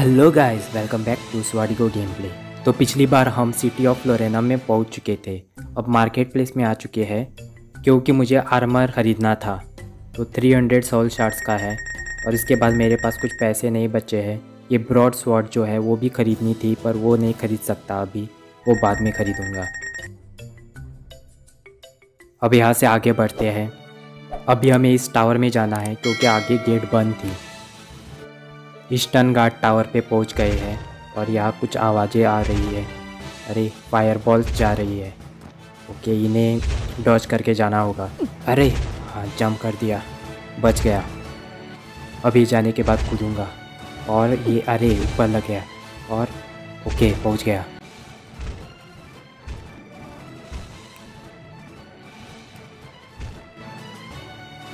Hello guys, welcome back to Swadigo game play. तो पिछली बार हम सिटी ऑफ लोरेनम में पहुंच चुके थे। अब मार्केट प्लेस में आ चुके हैं क्योंकि मुझे आर्मर ख़रीदना था। तो 300 सोल शार्ट्स का है और इसके बाद मेरे पास कुछ पैसे नहीं बचे हैं। ये ब्रॉड स्वॉर्ड जो है वो भी ख़रीदनी थी, पर वो नहीं ख़रीद सकता अभी, वो बाद में ख़रीदूँगा। अब यहाँ से आगे बढ़ते हैं। अभी हमें इस टावर में जाना है क्योंकि आगे गेट बंद थी। ईस्टर्न गार्ड टावर पे पहुंच गए हैं और यहाँ कुछ आवाज़ें आ रही है। अरे फायरबॉल्स जा रही है। ओके, इन्हें डॉज करके जाना होगा। अरे हाँ, जंप कर दिया, बच गया। अभी जाने के बाद कूदूँगा और ये अरे ऊपर लग गया और ओके पहुँच गया।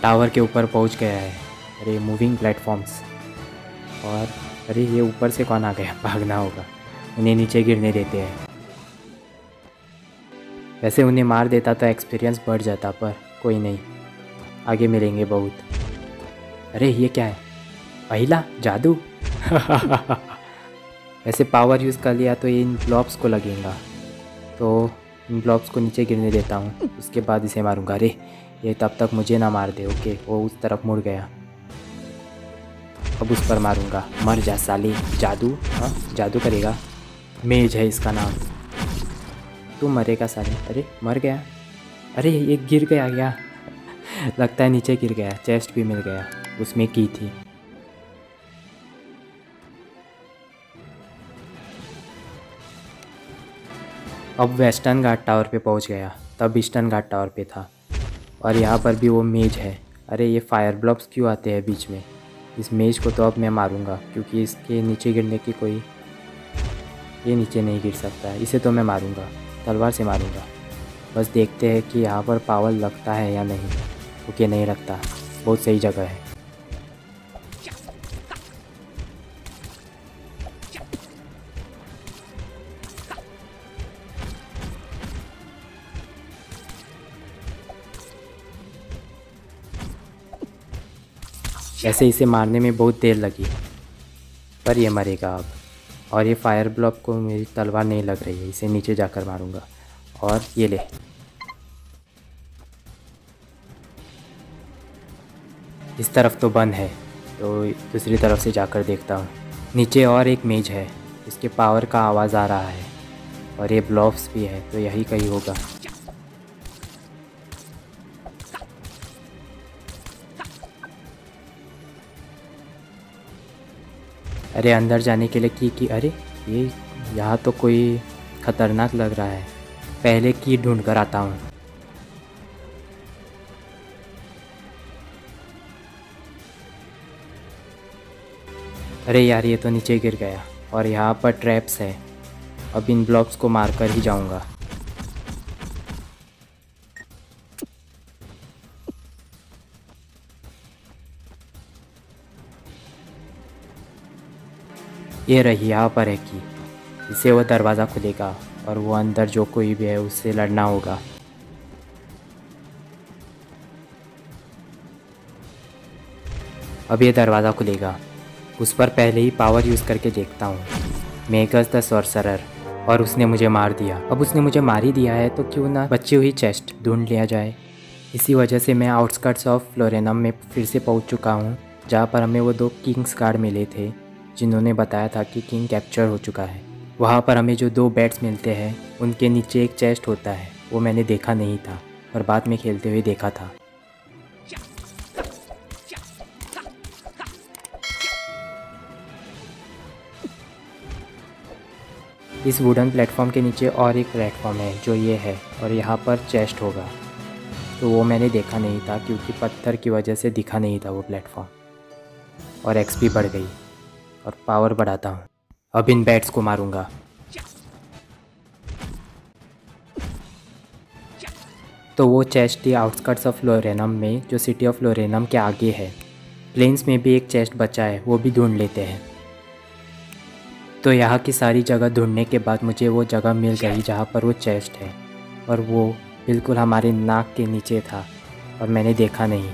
टावर के ऊपर पहुँच गया है। अरे मूविंग प्लेटफॉर्म्स। और अरे ये ऊपर से कौन आ गया, भागना होगा। उन्हें नीचे गिरने देते हैं। वैसे उन्हें मार देता तो एक्सपीरियंस बढ़ जाता, पर कोई नहीं, आगे मिलेंगे बहुत। अरे ये क्या है, पहिला जादू। वैसे पावर यूज़ कर लिया तो ये इन ब्लॉक्स को लगेगा, तो इन ब्लॉक्स को नीचे गिरने देता हूँ, उसके बाद इसे मारूंगा। अरे ये तब तक मुझे ना मार दे। ओके, वो उस तरफ मुड़ गया। अब उस पर मारूंगा। मर जा साली, जादू। हाँ, जादू करेगा। मेज है इसका नाम। तू मरेगा साले। अरे मर गया। अरे ये गिर गया क्या? लगता है नीचे गिर गया। चेस्ट भी मिल गया, उसमें की थी। अब वेस्टर्न घाट टावर पे पहुंच गया, तब ईस्टर्न घाट टावर पे था और यहाँ पर भी वो मेज है। अरे ये फायर ब्लॉक्स क्यों आते हैं बीच में? इस मेज को तो अब मैं मारूंगा क्योंकि इसके नीचे गिरने की कोई, ये नीचे नहीं गिर सकता है। इसे तो मैं मारूंगा, तलवार से मारूंगा। बस देखते हैं कि यहाँ पर पावर लगता है या नहीं। ओके, नहीं लगता। बहुत सही जगह है। ऐसे इसे मारने में बहुत देर लगी, पर ये मरेगा अब। और ये फायर ब्लॉक को मेरी तलवार नहीं लग रही है, इसे नीचे जाकर मारूंगा। और ये ले। इस तरफ तो बंद है, तो दूसरी तरफ से जाकर देखता हूँ। नीचे और एक मेज है, इसके पावर का आवाज़ आ रहा है और ये ब्लॉक्स भी है, तो यही कहीं होगा। अरे अंदर जाने के लिए की अरे ये यहाँ तो कोई ख़तरनाक लग रहा है। पहले की ढूंढ कर आता हूँ। अरे यार, ये तो नीचे गिर गया और यहाँ पर ट्रैप्स है। अब इन ब्लॉक्स को मार कर ही जाऊँगा। ये रही, यहाँ पर है की। इससे वो दरवाज़ा खुलेगा और वो अंदर जो कोई भी है उससे लड़ना होगा। अब ये दरवाज़ा खुलेगा, उस पर पहले ही पावर यूज़ करके देखता हूँ। मेगस द सॉर्सरर, और उसने मुझे मार दिया। अब उसने मुझे मार ही दिया है तो क्यों ना बची हुई चेस्ट ढूंढ लिया जाए। इसी वजह से मैं आउटस्कर्ट्स ऑफ फ्लोरेनम में फिर से पहुँच चुका हूँ, जहाँ पर हमें वो 2 किंग्स गार्ड मिले थे जिन्होंने बताया था कि किंग कैप्चर हो चुका है। वहाँ पर हमें जो 2 बेड्स मिलते हैं उनके नीचे एक चेस्ट होता है, वो मैंने देखा नहीं था पर बाद में खेलते हुए देखा था। इस वुडन प्लेटफॉर्म के नीचे और एक प्लेटफॉर्म है जो ये है, और यहाँ पर चेस्ट होगा, तो वो मैंने देखा नहीं था क्योंकि पत्थर की वजह से दिखा नहीं था वो प्लेटफॉर्म। और एक्सपी बढ़ गई और पावर बढ़ाता हूँ। अब इन बैट्स को मारूंगा। तो वो चेस्ट थी आउटस्कर्ट्स ऑफ लोरेनम में, जो सिटी ऑफ लोरेनम के आगे है। प्लेन्स में भी एक चेस्ट बचा है, वो भी ढूंढ लेते हैं। तो यहाँ की सारी जगह ढूंढने के बाद मुझे वो जगह मिल गई जहाँ पर वो चेस्ट है, और वो बिल्कुल हमारे नाक के नीचे था और मैंने देखा नहीं।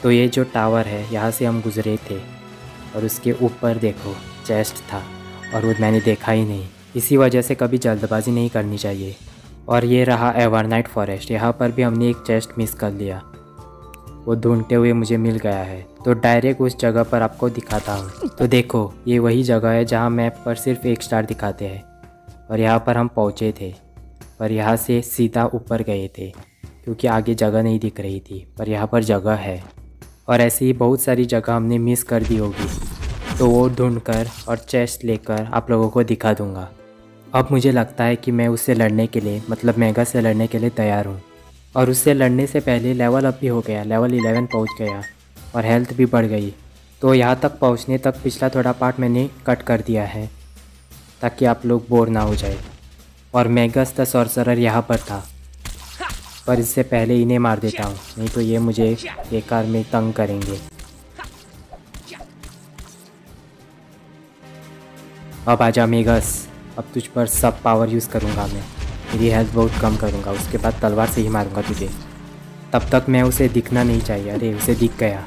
तो ये जो टावर है यहाँ से हम गुज़रे थे, और उसके ऊपर देखो चेस्ट था और वो मैंने देखा ही नहीं। इसी वजह से कभी जल्दबाजी नहीं करनी चाहिए। और ये रहा एवरनाइट फॉरेस्ट, यहाँ पर भी हमने एक चेस्ट मिस कर लिया। वो ढूंढते हुए मुझे मिल गया है, तो डायरेक्ट उस जगह पर आपको दिखाता हूँ। तो देखो ये वही जगह है जहाँ मैप पर सिर्फ 1 स्टार दिखाते हैं। और यहाँ पर हम पहुँचे थे, पर यहाँ से सीधा ऊपर गए थे क्योंकि आगे जगह नहीं दिख रही थी, पर यहाँ पर जगह है। और ऐसे ही बहुत सारी जगह हमने मिस कर दी होगी, तो वो ढूंढकर और चेस्ट लेकर आप लोगों को दिखा दूँगा। अब मुझे लगता है कि मैं उससे लड़ने के लिए, मतलब मेगा से लड़ने के लिए तैयार हूँ। और उससे लड़ने से पहले लेवल अप भी हो गया, लेवल 11 पहुँच गया और हेल्थ भी बढ़ गई। तो यहाँ तक पहुँचने तक पिछला थोड़ा पार्ट मैंने कट कर दिया है ताकि आप लोग बोर ना हो जाए। और मेगस द सॉर्सरर यहाँ पर था, पर इससे पहले इन्हें मार देता हूँ, नहीं तो ये मुझे बेकार में तंग करेंगे। अब आजा मेगस, अब तुझ पर सब पावर यूज़ करूँगा मैं। मेरी हेल्थ बहुत कम करूँगा, उसके बाद तलवार से ही मारूँगा तुझे। तब तक मैं उसे दिखना नहीं चाहिए। अरे उसे दिख गया,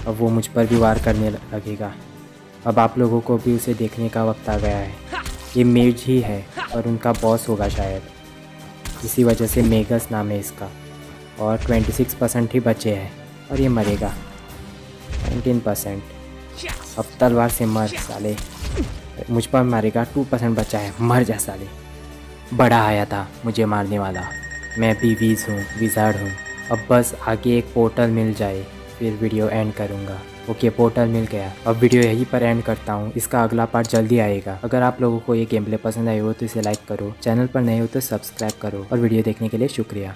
अब वो मुझ पर भी वार करने लगेगा। अब आप लोगों को भी उसे देखने का वक्त आ गया है। ये मेज ही है और उनका बॉस होगा शायद, इसी वजह से मेगस नाम है इसका। और 26% ही बचे हैं और ये मरेगा 19%। अब तलवार से मर साले, मुझ पर मारेगा। 2% बचा है, मर जा साले। बड़ा आया था मुझे मारने वाला, मैं भी विज़ार्ड हूँ। अब बस आगे एक पोर्टल मिल जाए फिर वीडियो एंड करूँगा। ओके पोर्टल मिल गया, अब वीडियो यहीं पर एंड करता हूँ। इसका अगला पार्ट जल्दी आएगा। अगर आप लोगों को ये गेम प्ले पसंद आए हो तो इसे लाइक करो, चैनल पर नए हो तो सब्सक्राइब करो और वीडियो देखने के लिए शुक्रिया।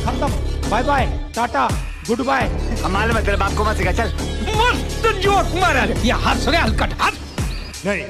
खत्म, bye bye, tata, goodbye. हमारे में तेरे बाप को मत सिखा, चल। मस्त जोक मारा, ये हाथ से हलकट हाथ नहीं।